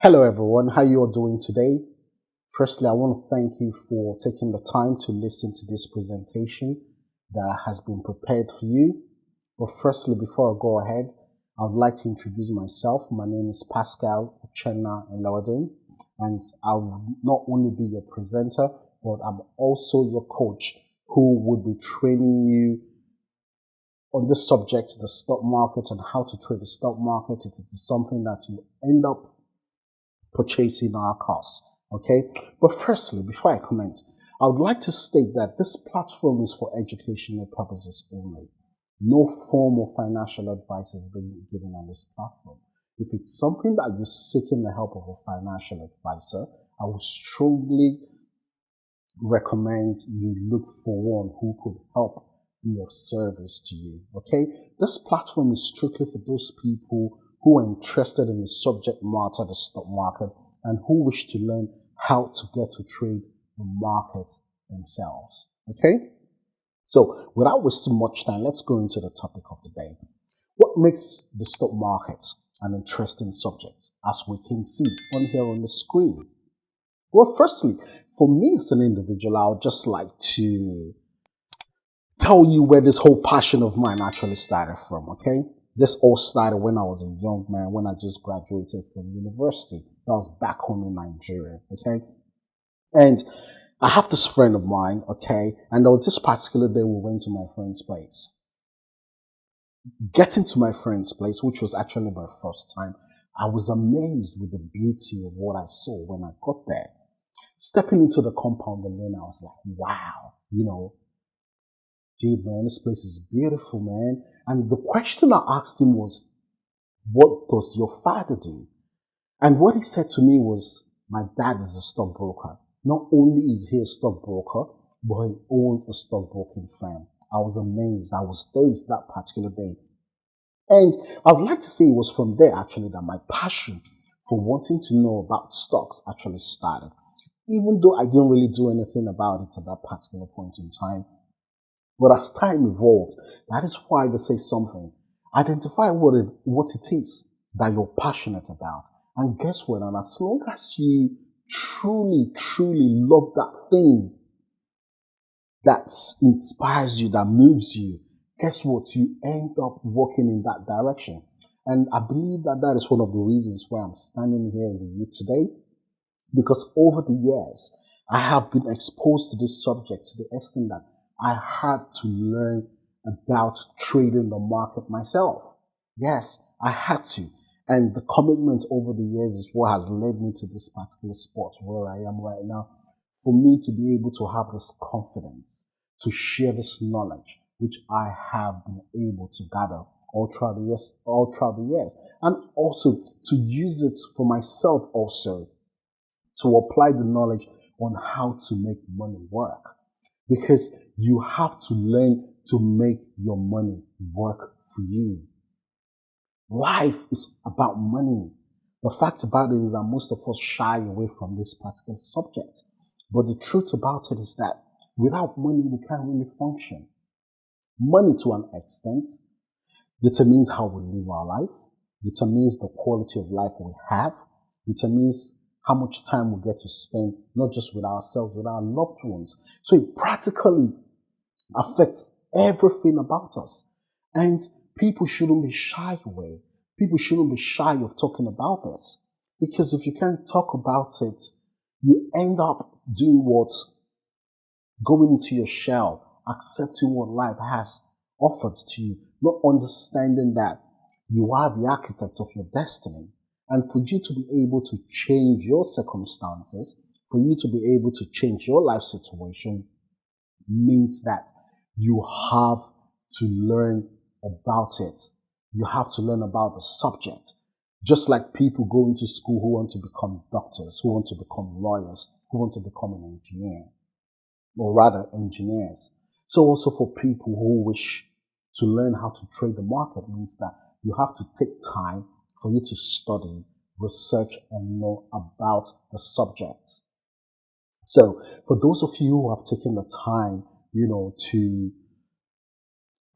Hello everyone, how you all doing today? Firstly, I want to thank you for taking the time to listen to this presentation that has been prepared for you. But firstly, before I go ahead, I would like to introduce myself. My name is Pascal Uchenna Elodin, and I'll not only be your presenter, but I'm also your coach who would be training you on this subject, the stock market, and how to trade the stock market if it is something that you end up purchasing our course. Okay, but firstly, before I comment, I would like to state that this platform is for educational purposes only. No form of financial advice is being given on this platform. If it's something that you're seeking the help of a financial advisor, I would strongly recommend you look for one who could help be of service to you. Okay, this platform is strictly for those people who are interested in the subject matter of the stock market and who wish to learn how to get to trade the market themselves. Okay, so without wasting much time, let's go into the topic of the day. What makes the stock market an interesting subject, as we can see on here on the screen? Well, firstly, for me as an individual, I would just like to tell you where this whole passion of mine actually started from, okay? This all started when I was a young man, when I just graduated from university. That was back home in Nigeria, okay? And I have this friend of mine, okay? And there was this particular day we went to my friend's place. Getting to my friend's place, which was actually my first time, I was amazed with the beauty of what I saw when I got there. Stepping into the compound alone, I was like, wow, dude, man, this place is beautiful, man. And the question I asked him was, what does your father do? And what he said to me was, my dad is a stockbroker. Not only is he a stockbroker, but he owns a stockbroking firm. I was amazed. I was dazed that particular day. And I'd like to say it was from there actually that my passion for wanting to know about stocks actually started. Even though I didn't really do anything about it at that particular point in time. But as time evolved, that is why they say something. Identify what it is that you're passionate about. And guess what? And as long as you truly, truly love that thing that inspires you, that moves you, guess what? You end up walking in that direction. And I believe that that is one of the reasons why I'm standing here with you today. Because over the years, I have been exposed to this subject to the extent that I had to learn about trading the market myself. Yes, I had to. And the commitment over the years is what has led me to this particular spot where I am right now. For me to be able to have this confidence, to share this knowledge, which I have been able to gather all throughout the years, and also to use it for myself also, to apply the knowledge on how to make money work. Because you have to learn to make your money work for you. Life is about money. The fact about it is that most of us shy away from this particular subject. But the truth about it is that without money, we can't really function. Money, to an extent, determines how we live our life, determines the quality of life we have, determines how much time we get to spend, not just with ourselves, with our loved ones. So it practically affects everything about us. And people shouldn't be shy away. People shouldn't be shy of talking about this. Because if you can't talk about it, you end up doing what? Going into your shell, accepting what life has offered to you, not understanding that you are the architect of your destiny. And for you to be able to change your circumstances, for you to be able to change your life situation, means that you have to learn about it. You have to learn about the subject. Just like people go into school who want to become doctors, who want to become lawyers, who want to become an engineer, or rather engineers. So also for people who wish to learn how to trade the market means that you have to take time for you to study, research, and know about the subjects. So for those of you who have taken the time, to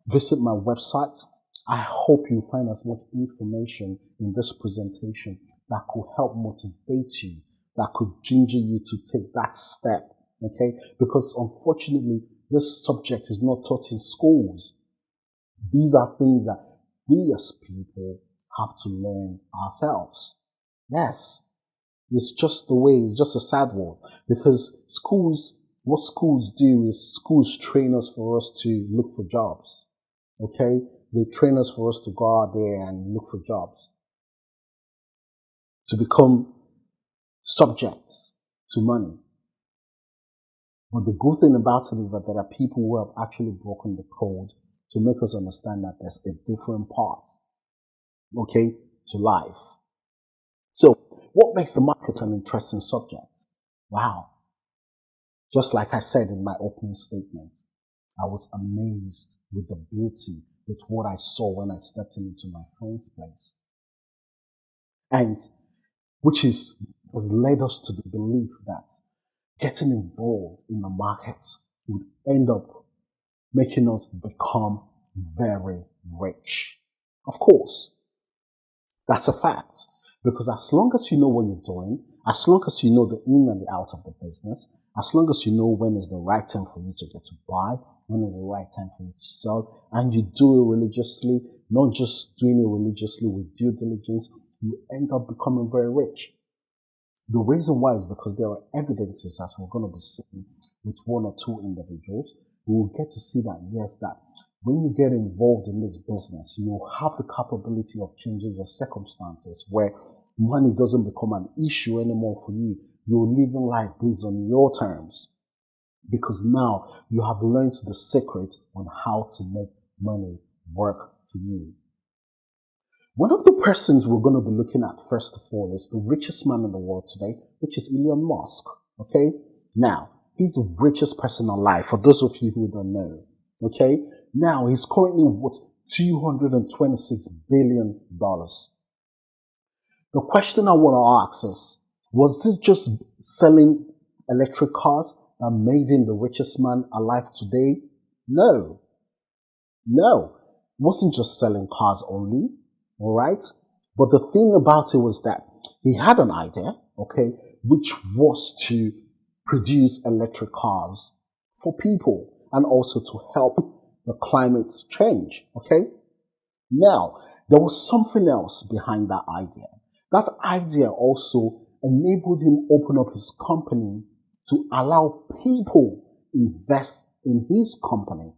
visit my website, I hope you find as much information in this presentation that could help motivate you, that could ginger you to take that step. Okay? Because unfortunately, this subject is not taught in schools. These are things that we as people have to learn ourselves. Yes. It's just the way, it's just a sad world. Because what schools do is schools train us for us to look for jobs. Okay? They train us for us to go out there and look for jobs. To become subjects to money. But the good thing about it is that there are people who have actually broken the code to make us understand that there's a different path, okay, to life. So, what makes the market an interesting subject? Wow. Just like I said in my opening statement, I was amazed with the beauty, with what I saw when I stepped into my friend's place. And which has led us to the belief that getting involved in the market would end up making us become very rich. Of course, that's a fact. Because as long as you know what you're doing, as long as you know the in and the out of the business, as long as you know when is the right time for you to get to buy, when is the right time for you to sell, and you do it religiously, not just doing it religiously with due diligence, you end up becoming very rich. The reason why is because there are evidences, as we're going to be seeing with one or two individuals. We will get to see that, yes, that when you get involved in this business, you have the capability of changing your circumstances where money doesn't become an issue anymore for you. You're living life based on your terms because now you have learned the secret on how to make money work for you. One of the persons we're going to be looking at first of all is the richest man in the world today, which is Elon Musk. Okay? Now, he's the richest person alive, for those of you who don't know. Okay? Now, he's currently worth $226 billion. The question I want to ask is, was this just selling electric cars that made him the richest man alive today? No. No. It wasn't just selling cars only. All right? But the thing about it was that he had an idea, okay, which was to produce electric cars for people and also to help the climate change, okay? Now, there was something else behind that idea. That idea also enabled him open up his company to allow people invest in his company.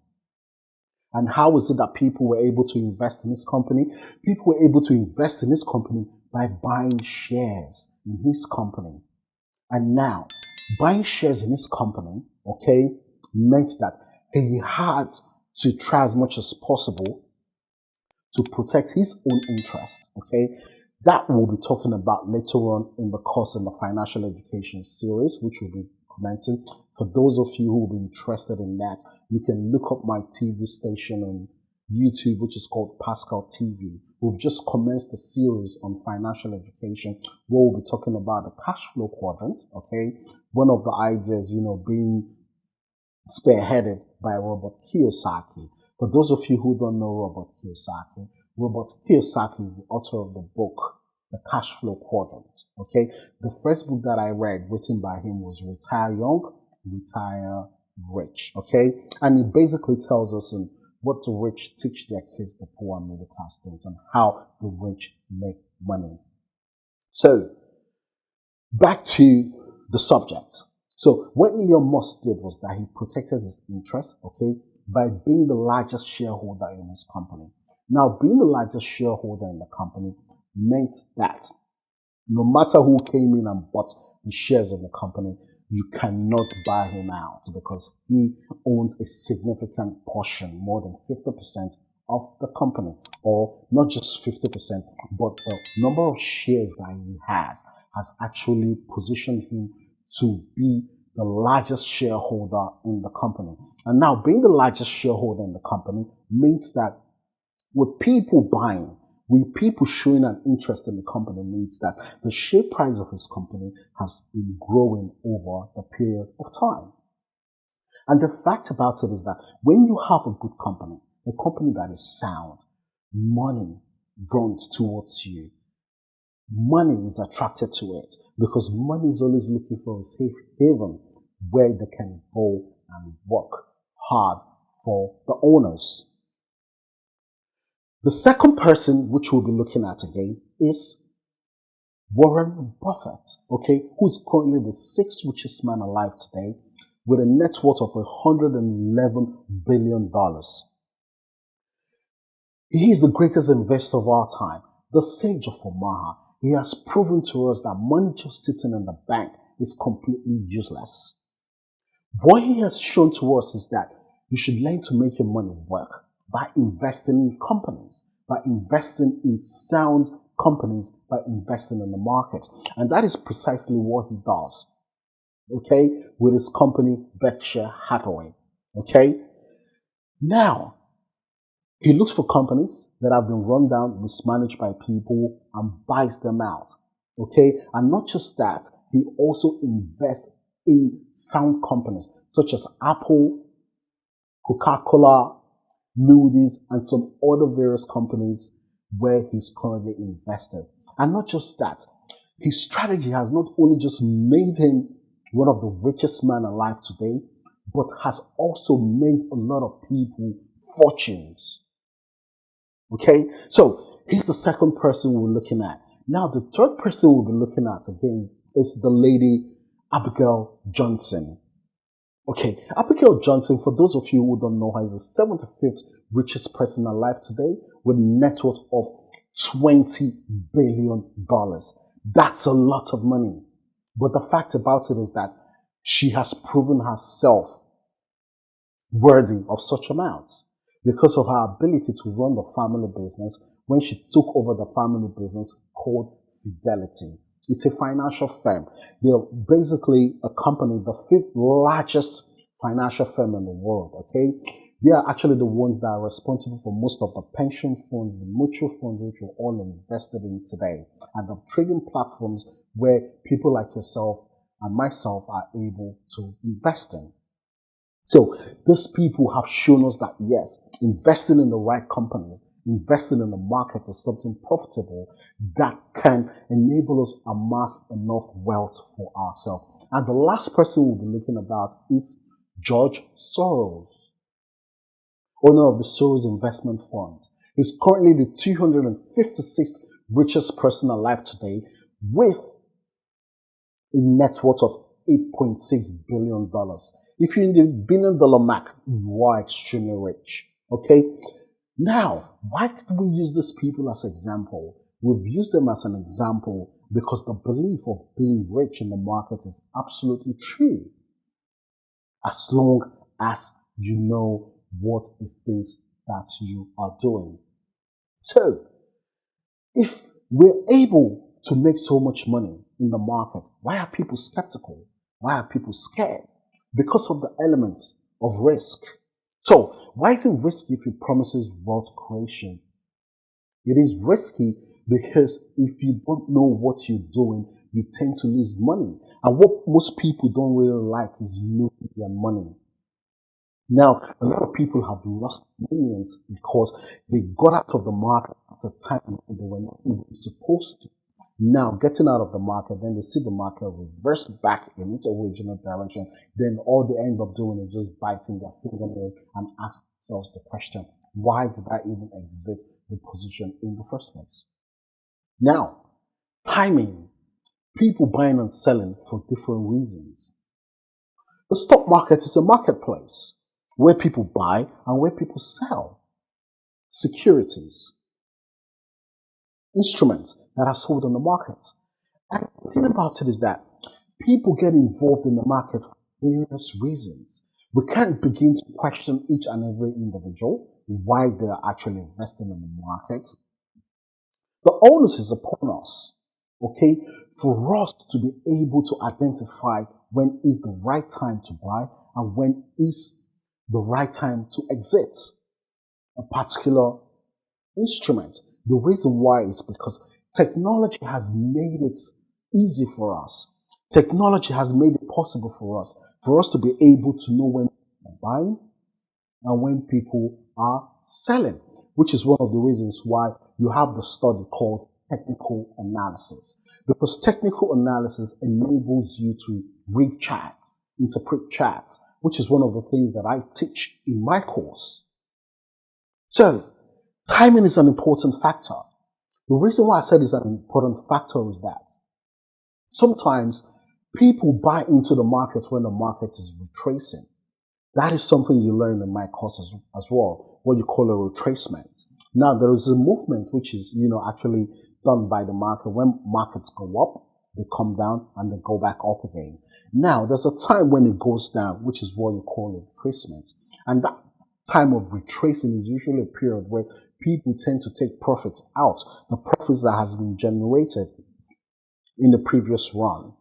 And how is it that people were able to invest in his company? People were able to invest in his company by buying shares in his company. And now, buying shares in his company, okay, meant that he had to try as much as possible to protect his own interest, okay? That we'll be talking about later on in the course in the financial education series, which will be commencing. For those of you who will be interested in that, you can look up my TV station on YouTube, which is called Pascal TV. We've just commenced a series on financial education where we'll be talking about the cash flow quadrant, okay? One of the ideas, being spearheaded by Robert Kiyosaki. For those of you who don't know Robert Kiyosaki is the author of the book, The Cash Flow Quadrant, okay? The first book that I read written by him was Retire Young, Retire Rich, okay? And it basically tells us what the rich teach their kids, the poor and middle class don't, and how the rich make money. So, back to the subject. So, what Elon Musk did was that he protected his interests, okay, by being the largest shareholder in his company. Now, being the largest shareholder in the company meant that no matter who came in and bought the shares in the company, you cannot buy him out because he owns a significant portion, more than 50% of the company, or not just 50%, but the number of shares that he has actually positioned him to be the largest shareholder in the company. And now being the largest shareholder in the company means that with people buying, with people showing an interest in the company, means that the share price of his company has been growing over a period of time. And the fact about it is that when you have a good company, a company that is sound, money runs towards you. money is attracted to it because money is always looking for a safe haven where they can go and work hard for the owners. The second person which we'll be looking at again is Warren Buffett, okay, who's currently the sixth richest man alive today with a net worth of $111 billion. He is the greatest investor of our time, the sage of Omaha. He has proven to us that money just sitting in the bank is completely useless. What he has shown to us is that you should learn to make your money work by investing in companies, by investing in sound companies, by investing in the market. And that is precisely what he does, okay, with his company Berkshire Hathaway, okay? Now, he looks for companies that have been run down, mismanaged by people, and buys them out, okay? And not just that, he also invests in sound companies such as Apple, Coca-Cola, Moody's, and some other various companies where he's currently invested. And not just that, his strategy has not only just made him one of the richest men alive today, but has also made a lot of people fortunes. Okay, so he's the second person we're looking at. Now, the third person we'll be looking at again is the lady Abigail Johnson. Okay, Abigail Johnson, for those of you who don't know her, is the 75th richest person alive today with a net worth of $20 billion. That's a lot of money. But the fact about it is that she has proven herself worthy of such amounts because of her ability to run the family business when she took over the family business called Fidelity. It's a financial firm. They're basically a company, the fifth largest financial firm in the world, okay? They are actually the ones that are responsible for most of the pension funds, the mutual funds, which we're all invested in today, and the trading platforms where people like yourself and myself are able to invest in. So these people have shown us that, yes, investing in the right companies, investing in the market is something profitable that can enable us to amass enough wealth for ourselves. And the last person we'll be looking about is George Soros, owner of the Soros Investment Fund. He's currently the 256th richest person alive today with a net worth of $8.6 billion. If you're in the billion-dollar mark, you are extremely rich. Okay? Now, why did we use these people as example? We've used them as an example because the belief of being rich in the market is absolutely true. As long as you know what it is that you are doing. So, if we're able to make so much money in the market, why are people skeptical? Why are people scared? Because of the elements of risk. So, why is it risky if it promises wealth creation? It is risky because if you don't know what you're doing, you tend to lose money. And what most people don't really like is losing their money. Now, a lot of people have lost millions because they got out of the market at a time when they were not even supposed to. Now, getting out of the market, then they see the market reverse back in its original direction. Then all they end up doing is just biting their fingernails and ask themselves the question, why did I even exit the position in the first place? Now, timing. People buying and selling for different reasons. The stock market is a marketplace where people buy and where people sell securities, instruments that are sold on the markets. And the thing about it is that people get involved in the market for various reasons. We can't begin to question each and every individual why they are actually investing in the market. The onus is upon us, okay, for us to be able to identify when is the right time to buy and when is the right time to exit a particular instrument. The reason why is because technology has made it easy for us. Technology has made it possible for us to be able to know when people are buying and when people are selling, which is one of the reasons why you have the study called technical analysis, because technical analysis enables you to read charts, interpret charts, which is one of the things that I teach in my course. So, timing is an important factor. The reason why I said it's an important factor is that sometimes people buy into the market when the market is retracing. That is something you learn in my course as well, what you call a retracement. Now, there is a movement which is, actually done by the market. When markets go up, they come down and they go back up again. Now, there's a time when it goes down, which is what you call a retracement. And that time of retracing is usually a period where people tend to take profits out, the profits that has been generated in the previous run.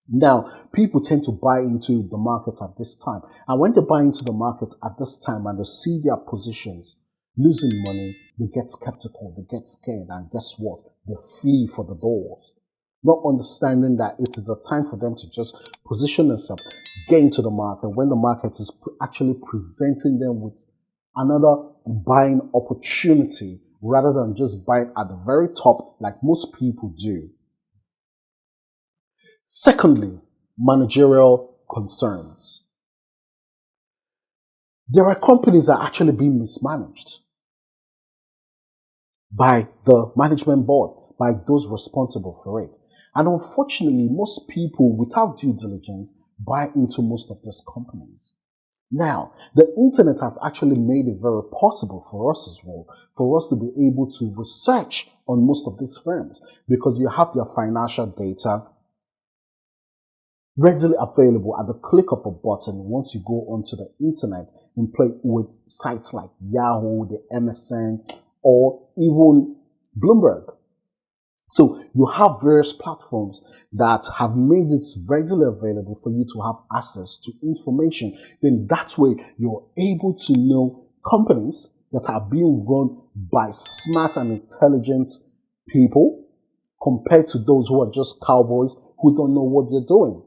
Now, people tend to buy into the market at this time. And when they buy into the market at this time and they see their positions losing money, they get skeptical, they get scared, and guess what? They flee for the doors. Not understanding that it is a time for them to just position themselves, get into the market when the market is actually presenting them with another buying opportunity rather than just buying at the very top like most people do. Secondly, managerial concerns. There are companies that are actually being mismanaged by the management board, by those responsible for it. And unfortunately, most people without due diligence buy into most of these companies. Now, the internet has actually made it very possible for us as well, for us to be able to research on most of these firms because you have their financial data readily available at the click of a button once you go onto the internet and play with sites like Yahoo, the MSN, or even Bloomberg. So you have various platforms that have made it readily available for you to have access to information. Then that way you're able to know companies that are being run by smart and intelligent people compared to those who are just cowboys who don't know what they're doing.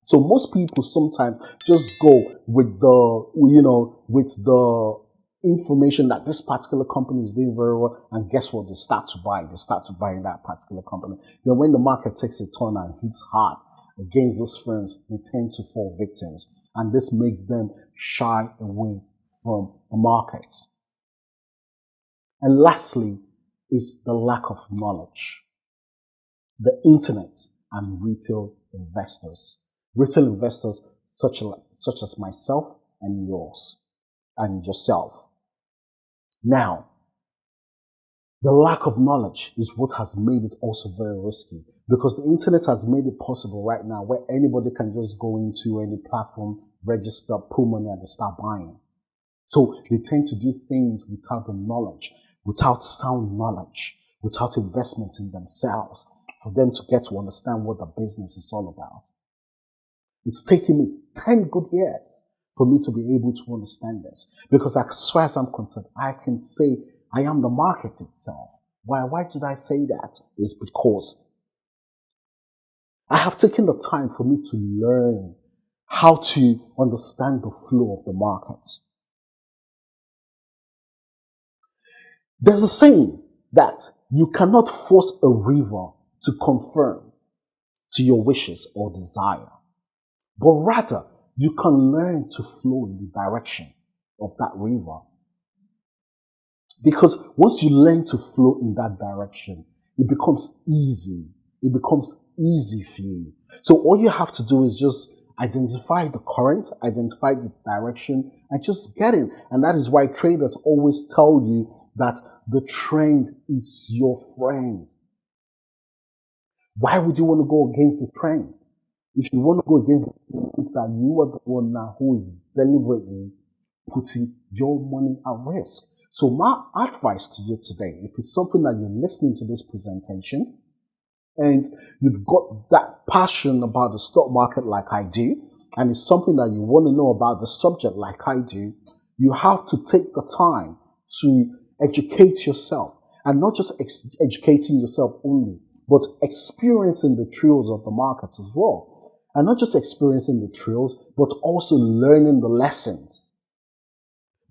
So most people sometimes just go with the information that this particular company is doing very well, and guess what? They start to buy that particular company. Then when the market takes a turn and hits hard against those firms, they tend to fall victims, and this makes them shy away from the markets. And lastly is the lack of knowledge. The internet and retail investors. Retail investors such as myself and yours and yourself. Now, the lack of knowledge is what has made it also very risky, because the internet has made it possible right now where anybody can just go into any platform, register, put money, and they start buying. So they tend to do things without the knowledge, without sound knowledge, without investments in themselves for them to get to understand what the business is all about. It's taken me 10 good years for me to be able to understand this. Because as far as I'm concerned, I can say I am the market itself. Why did I say that? It's because I have taken the time for me to learn how to understand the flow of the market. There's a saying that you cannot force a river to conform to your wishes or desire, but rather you can learn to flow in the direction of that river. Because once you learn to flow in that direction, it becomes easy. It becomes easy for you. So all you have to do is just identify the current, identify the direction, and just get in. And that is why traders always tell you that the trend is your friend. Why would you want to go against the trend? If you want to go against it, means that you are the one now who is deliberately putting your money at risk. So my advice to you today, if it's something that you're listening to this presentation and you've got that passion about the stock market like I do, and it's something that you want to know about the subject like I do, you have to take the time to educate yourself, and not just educating yourself only, but experiencing the thrills of the market as well. And not just experiencing the thrills, but also learning the lessons.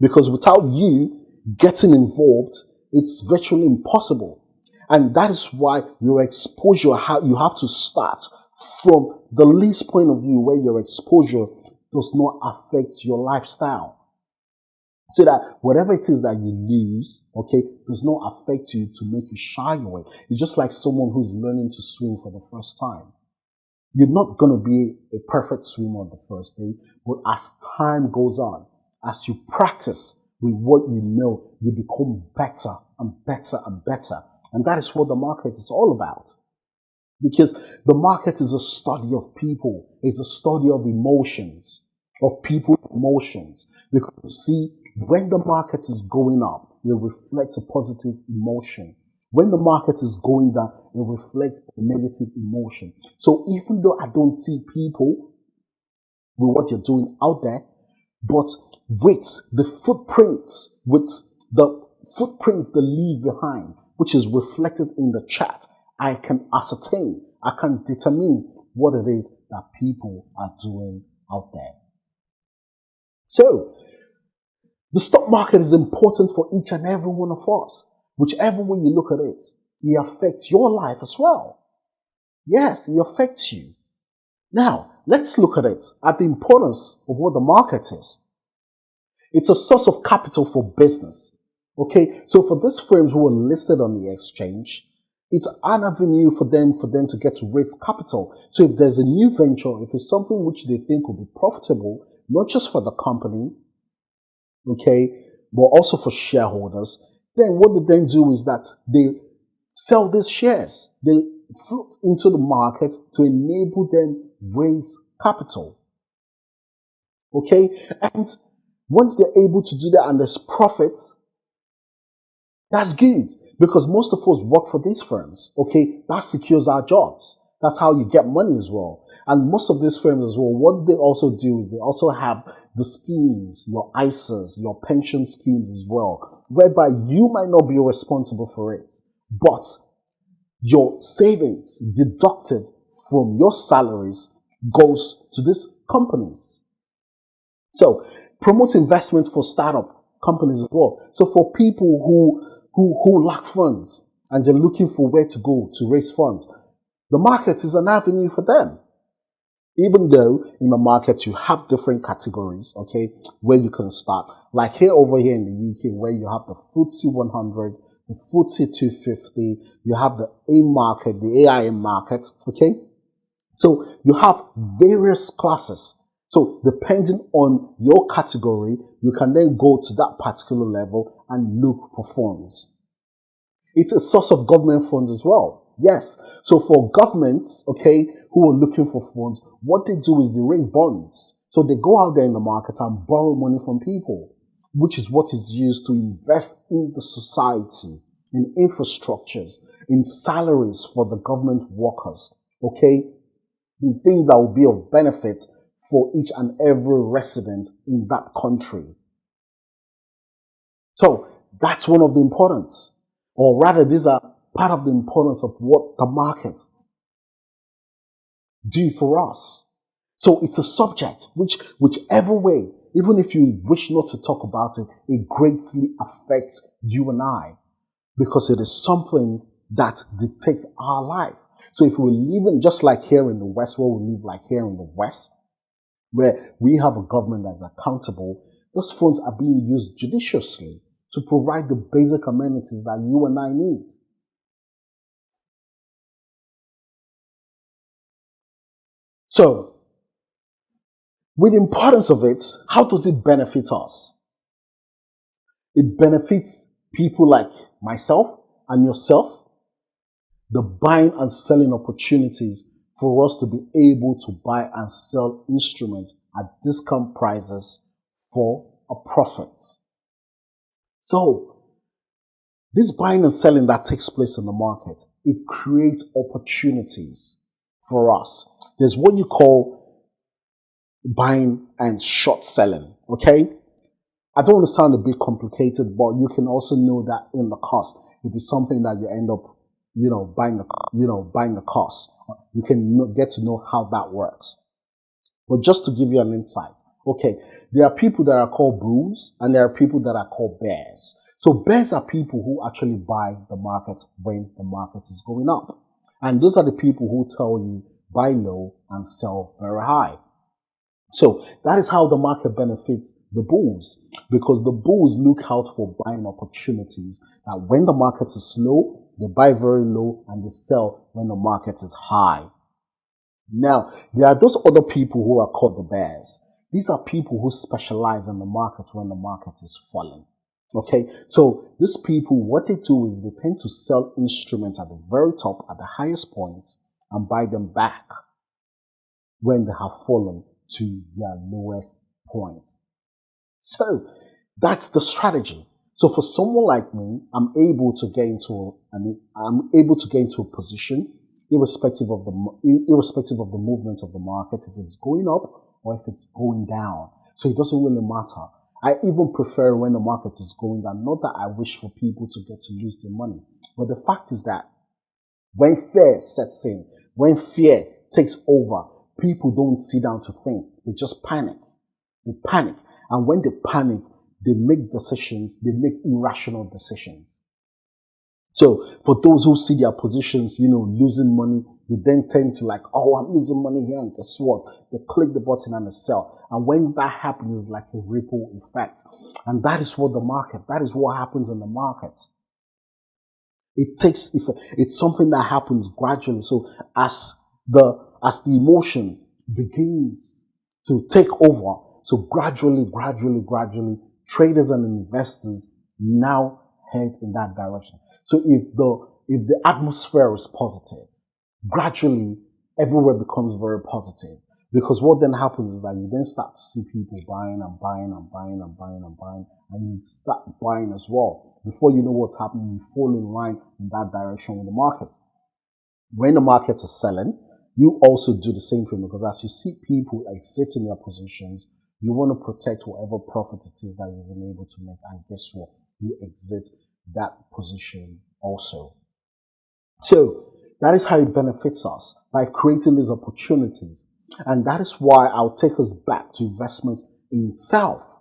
Because without you getting involved, it's virtually impossible. And that is why your exposure, how you have to start from the least point of view where your exposure does not affect your lifestyle. So that whatever it is that you lose, okay, does not affect you to make you shy away. It's just like someone who's learning to swim for the first time. You're not going to be a perfect swimmer on the first day, but as time goes on, as you practice with what you know, you become better and better and better. And that is what the market is all about. Because the market is a study of people. It's a study of emotions, of people's emotions. Because you see, when the market is going up, it reflects a positive emotion. When the market is going down, it reflects a negative emotion. So even though I don't see people with what you're doing out there, but with the footprints they leave behind, which is reflected in the chat, I can ascertain, I can determine what it is that people are doing out there. So, the stock market is important for each and every one of us. Whichever way you look at it, it affects your life as well. Yes, it affects you. Now, let's look at it, at the importance of what the market is. It's a source of capital for business. Okay, so for these firms who are listed on the exchange, it's an avenue for them to get to raise capital. So if there's a new venture, if it's something which they think will be profitable, not just for the company, okay, but also for shareholders, then what they then do is that they sell these shares. They float into the market to enable them raise capital. Okay, and once they're able to do that and there's profits, that's good, because most of us work for these firms. Okay, that secures our jobs. That's how you get money as well. And most of these firms as well, what they also do is they also have the schemes, your ISAs, your pension schemes as well, whereby you might not be responsible for it, but your savings deducted from your salaries goes to these companies. So promote investment for startup companies as well. So for people who lack funds and they're looking for where to go to raise funds, the market is an avenue for them. Even though in the market you have different categories, okay, where you can start. Like over here in the UK, where you have the FTSE 100, the FTSE 250, you have the AIM market, the AIM market, okay? So you have various classes. So depending on your category, you can then go to that particular level and look for funds. It's a source of government funds as well. Yes. So for governments, okay, who are looking for funds, what they do is they raise bonds. So they go out there in the market and borrow money from people, which is what is used to invest in the society, in infrastructures, in salaries for the government workers, okay, in things that will be of benefit for each and every resident in that country. So that's one of the importance, or rather these are part of the importance of what the markets do for us. So it's a subject whichever way, even if you wish not to talk about it, it greatly affects you and I, because it is something that dictates our life. So if we're living just like here in the West, where we live like here in the West, where we have a government that's accountable, those funds are being used judiciously to provide the basic amenities that you and I need. So, with the importance of it, how does it benefit us? It benefits people like myself and yourself, the buying and selling opportunities for us to be able to buy and sell instruments at discount prices for a profit. So, this buying and selling that takes place in the market, it creates opportunities for us. There's what you call buying and short selling, okay? I don't want to sound a bit complicated, but you can also know that in the cost. If it's something that you end up, buying the cost, you can get to know how that works. But just to give you an insight, okay, there are people that are called bulls and there are people that are called bears. So bears are people who actually buy the market when the market is going up. And those are the people who tell you buy low and sell very high. So that is how the market benefits the bulls, because the bulls look out for buying opportunities that when the market is low, they buy very low and they sell when the market is high. Now, there are those other people who are called the bears. These are people who specialize in the market when the market is falling. Okay, so these people, what they do is they tend to sell instruments at the very top, at the highest points, and buy them back when they have fallen to their lowest point. So that's the strategy. So for someone like me, I'm able to get into a position irrespective of the movement of the market, if it's going up or if it's going down. So it doesn't really matter. I even prefer when the market is going down. Not that I wish for people to get to lose their money, but the fact is that when fear sets in, when fear takes over, people don't sit down to think. They just panic. They panic. And when they panic, they make decisions. They make irrational decisions. So for those who see their positions, losing money, they then tend to like, oh, I'm losing money here. And guess what? They click the button and they sell. And when that happens, it's like a ripple effect. And that is what happens in the market. It's something that happens gradually. So as the emotion begins to take over, so gradually, traders and investors now head in that direction. So if the atmosphere is positive, gradually everywhere becomes very positive. Because what then happens is that you then start to see people buying and buying and buying and buying and buying, and you start buying as well. Before you know what's happening, you fall in line in that direction with the market. When the market is selling, you also do the same thing, because as you see people exiting their positions, you want to protect whatever profit it is that you've been able to make. And guess what? You exit that position also. So that is how it benefits us, by creating these opportunities. And that is why I'll take us back to investment in self.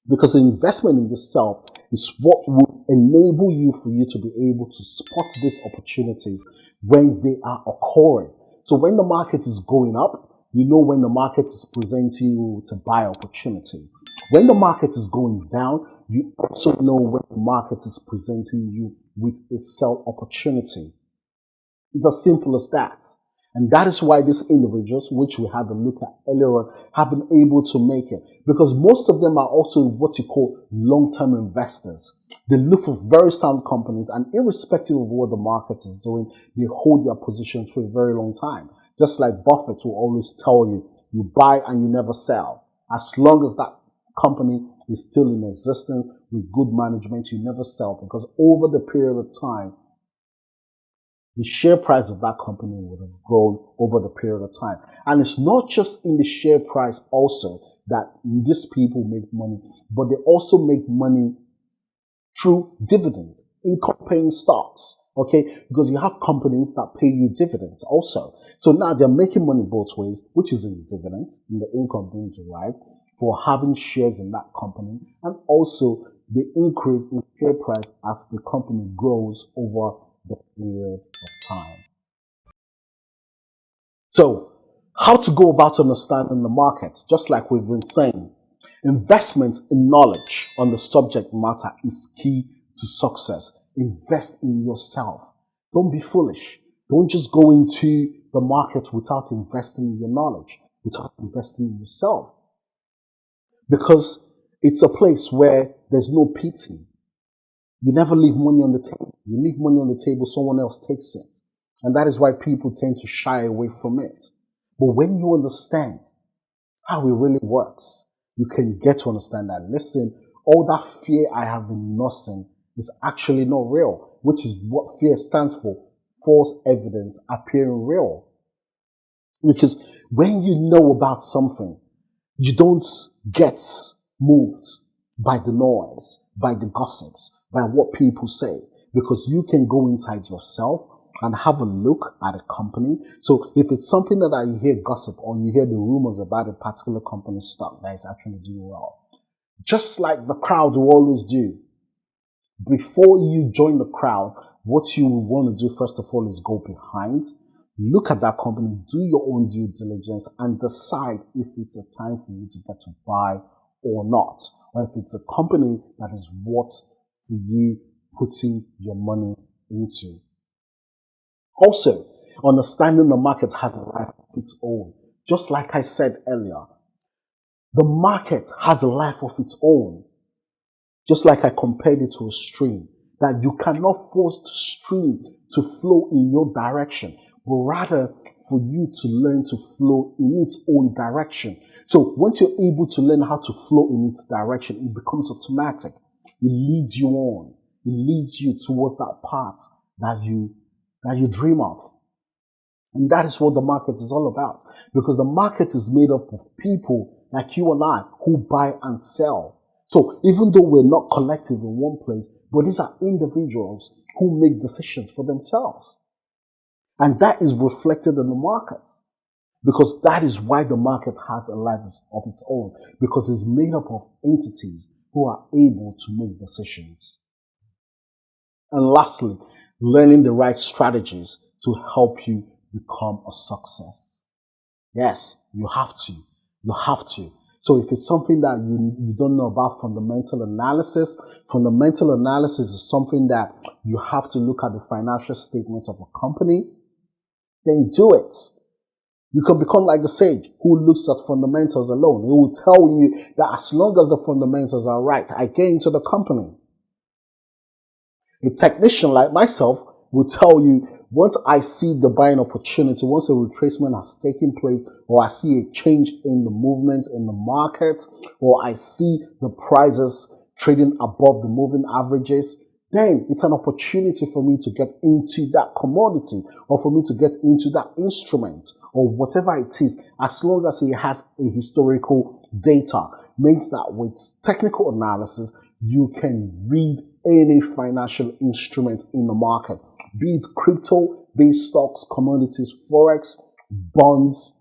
Because investment in yourself is what will enable you to be able to spot these opportunities when they are occurring. So when the market is going up, you know when the market is presenting you with a buy opportunity. When the market is going down, you also know when the market is presenting you with a sell opportunity. It's as simple as that. And that is why these individuals, which we had a look at earlier on, have been able to make it. Because most of them are also what you call long-term investors. They look for very sound companies, and irrespective of what the market is doing, they hold their positions for a very long time. Just like Buffett will always tell you, you buy and you never sell. As long as that company is still in existence with good management, you never sell, because over the period of time, the share price of that company would have grown over the period of time. And it's not just in the share price also that these people make money, but they also make money through dividends, income-paying stocks, okay? Because you have companies that pay you dividends also. So now they're making money both ways, which is in dividends, in the income being derived for having shares in that company, and also the increase in share price as the company grows over the period of time. So, how to go about understanding the market? Just like we've been saying, investment in knowledge on the subject matter is key to success. Invest in yourself. Don't be foolish. Don't just go into the market without investing in your knowledge, without investing in yourself. Because it's a place where there's no pity. You never leave money on the table. You leave money on the table, someone else takes it. And that is why people tend to shy away from it. But when you understand how it really works, you can get to understand that, listen, all that fear I have been nursing is actually not real, which is what fear stands for: false evidence appearing real. Because when you know about something, you don't get moved by the noise, by the gossips, by what people say, because you can go inside yourself and have a look at a company. So if it's something that you hear gossip or you hear the rumors about a particular company's stock that is actually doing well, just like the crowd will always do, Before you join the crowd, what you want to do first of all is go behind, look at that company, do your own due diligence, and decide if it's a time for you to get to buy or not, or if it's a company that is worth for you putting your money into. Also, understanding the market has a life of its own. Just like I said earlier, the market has a life of its own. Just like I compared it to a stream, that you cannot force the stream to flow in your direction, but rather for you to learn to flow in its own direction. So once you're able to learn how to flow in its direction, it becomes automatic. It leads you on. It leads you towards that path that you dream of. And that is what the market is all about. Because the market is made up of people like you and I who buy and sell. So even though we're not collective in one place, but these are individuals who make decisions for themselves. And that is reflected in the market. Because that is why the market has a life of its own. Because it's made up of entities who are able to make decisions. And lastly, learning the right strategies to help you become a success. Yes, you have to. You have to. So if it's something that you don't know about fundamental analysis is something that you have to look at the financial statements of a company, then do it. You can become like the sage who looks at fundamentals alone. He will tell you that as long as the fundamentals are right, I get into the company. A technician like myself will tell you, once I see the buying opportunity, once a retracement has taken place, or I see a change in the movements in the market, or I see the prices trading above the moving averages, then it's an opportunity for me to get into that commodity, or for me to get into that instrument, or whatever it is, as long as it has a historical data. Means that with technical analysis, you can read any financial instrument in the market, be it crypto, be it stocks, commodities, forex, bonds,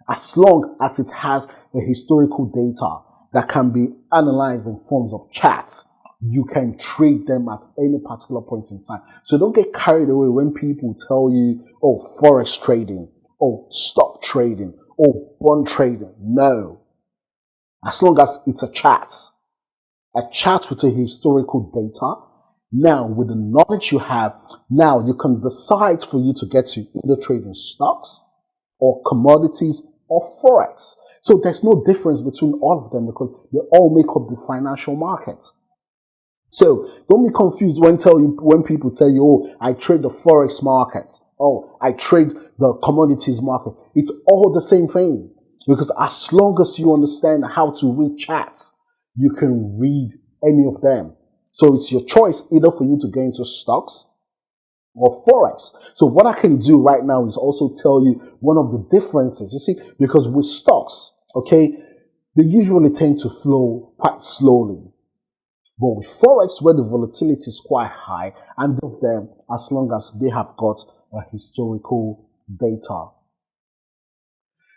as long as it has a historical data that can be analyzed in forms of charts. You can trade them at any particular point in time. So don't get carried away when people tell you, oh, forex trading, oh, stock trading, oh, bond trading. No. As long as it's a chart with a historical data, now with the knowledge you have, now you can decide for you to get to either trading stocks or commodities or forex. So there's no difference between all of them because they all make up the financial markets. So don't be confused when people tell you, oh, I trade the forex market. Oh, I trade the commodities market. It's all the same thing. Because as long as you understand how to read charts, you can read any of them. So it's your choice either for you to get into stocks or forex. So what I can do right now is also tell you one of the differences. You see, because with stocks, okay, they usually tend to flow quite slowly. But with forex, where the volatility is quite high, and of them, as long as they have got a historical data.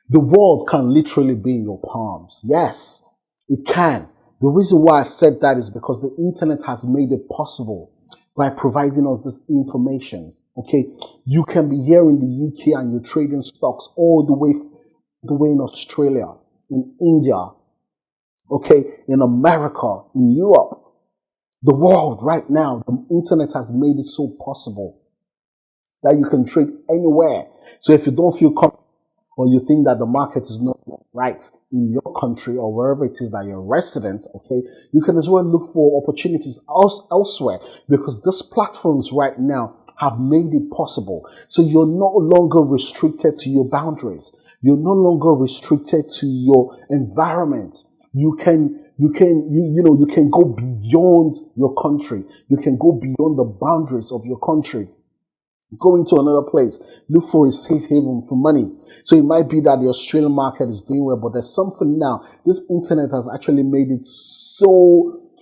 The world can literally be in your palms. Yes, it can. The reason why I said that is because the internet has made it possible by providing us this information. Okay, you can be here in the UK and you're trading stocks all the way in Australia, in India, okay, in America, in Europe. The world right now, the internet has made it so possible that you can trade anywhere. So if you don't feel comfortable or you think that the market is not right in your country or wherever it is that you're resident, okay, you can as well look for opportunities elsewhere because these platforms right now have made it possible. So you're no longer restricted to your boundaries. You're no longer restricted to your environment. You can go beyond your country. You can go beyond the boundaries of your country. Go into another place. Look for a safe haven for money. So it might be that the Australian market is doing well, but there's something now. This internet has actually made it so,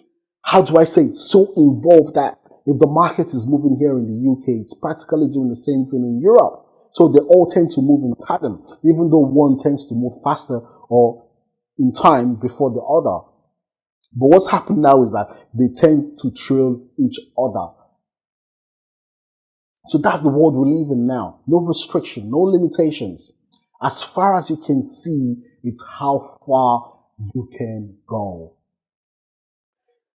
so involved that if the market is moving here in the UK, it's practically doing the same thing in Europe. So they all tend to move in tandem, even though one tends to move faster or in time before the other. But what's happened now is that they tend to trail each other. So that's the world we live in now. No restriction, no limitations. As far as you can see, it's how far you can go.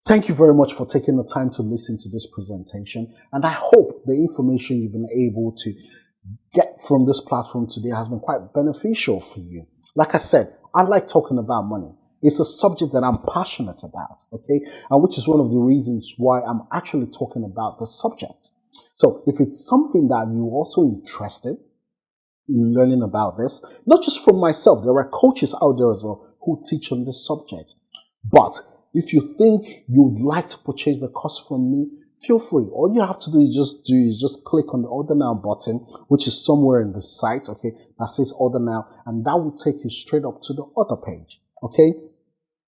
Thank you very much for taking the time to listen to this presentation. And I hope the information you've been able to get from this platform today has been quite beneficial for you. Like I said, I like talking about money. It's a subject that I'm passionate about, okay? And which is one of the reasons why I'm actually talking about the subject. So if it's something that you're also interested in learning about this, not just from myself, there are coaches out there as well who teach on this subject. But if you think you'd like to purchase the course from me, feel free. All you have to do is just click on the order now button, which is somewhere in the site, okay, that says order now, and that will take you straight up to the order page, okay?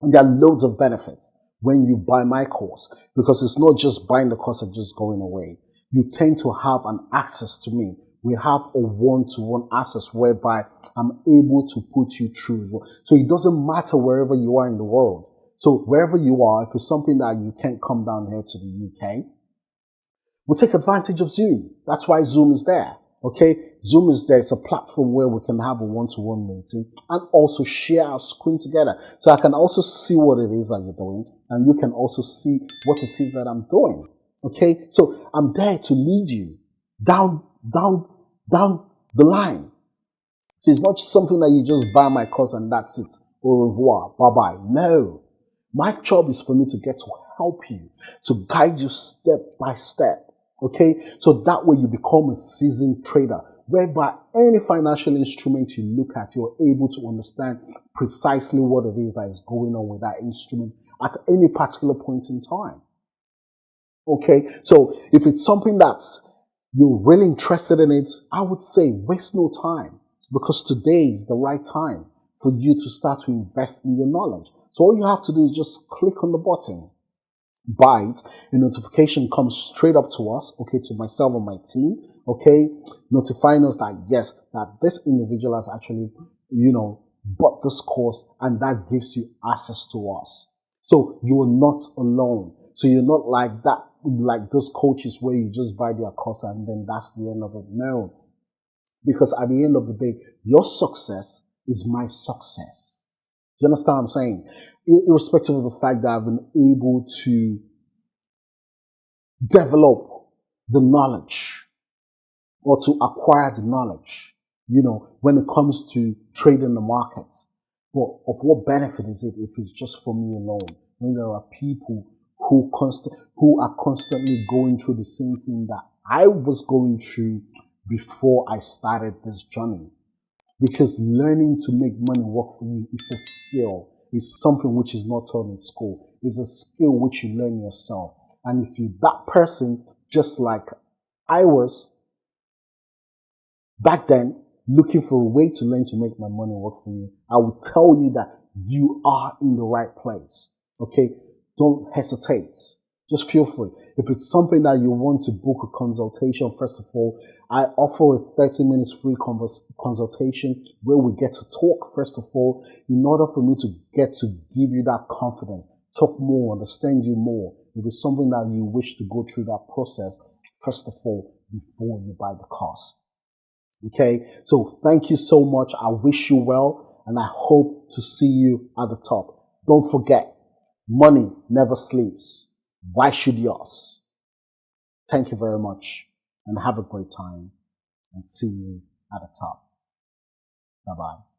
And there are loads of benefits when you buy my course, because it's not just buying the course and just going away. You tend to have an access to me. We have a one-to-one access whereby I'm able to put you through as well. So it doesn't matter wherever you are in the world. So wherever you are, if it's something that you can't come down here to the UK, we'll take advantage of Zoom. That's why Zoom is there. Okay, Zoom is there. It's a platform where we can have a one-to-one meeting and also share our screen together. So I can also see what it is that you're doing, and you can also see what it is that I'm doing. Okay, so I'm there to lead you down the line. So it's not just something that you just buy my course and that's it. Au revoir, bye-bye. No. My job is for me to get to help you, to guide you step by step. Okay? So that way you become a seasoned trader, whereby any financial instrument you look at, you're able to understand precisely what it is that is going on with that instrument at any particular point in time. Okay? So if it's something that's you're really interested in it, I would say waste no time, because today is the right time for you to start to invest in your knowledge. So all you have to do is just click on the button, buy it, a notification comes straight up to us, okay, to myself and my team, okay, notifying us that yes, that this individual has actually, bought this course, and that gives you access to us. So you are not alone. So you're not like that, like those coaches where you just buy their course and then that's the end of it. No. Because at the end of the day, your success is my success. Do you understand what I'm saying? Irrespective of the fact that I've been able to develop the knowledge or to acquire the knowledge, when it comes to trading the markets. But of what benefit is it if it's just for me alone? When there are people who are constantly going through the same thing that I was going through before I started this journey. Because learning to make money work for you is a skill. It's something which is not taught in school. It's a skill which you learn yourself. And if you're that person, just like I was back then, looking for a way to learn to make my money work for you, I will tell you that you are in the right place. Okay? Don't hesitate. Just feel free. If it's something that you want to book a consultation, first of all, I offer a 30 minutes free consultation where we get to talk, first of all, in order for me to get to give you that confidence, talk more, understand you more. If it's something that you wish to go through that process, first of all, before you buy the course. Okay? So thank you so much. I wish you well, and I hope to see you at the top. Don't forget, money never sleeps. Why should yours? Thank you very much, and have a great time, and see you at the top. Bye-bye.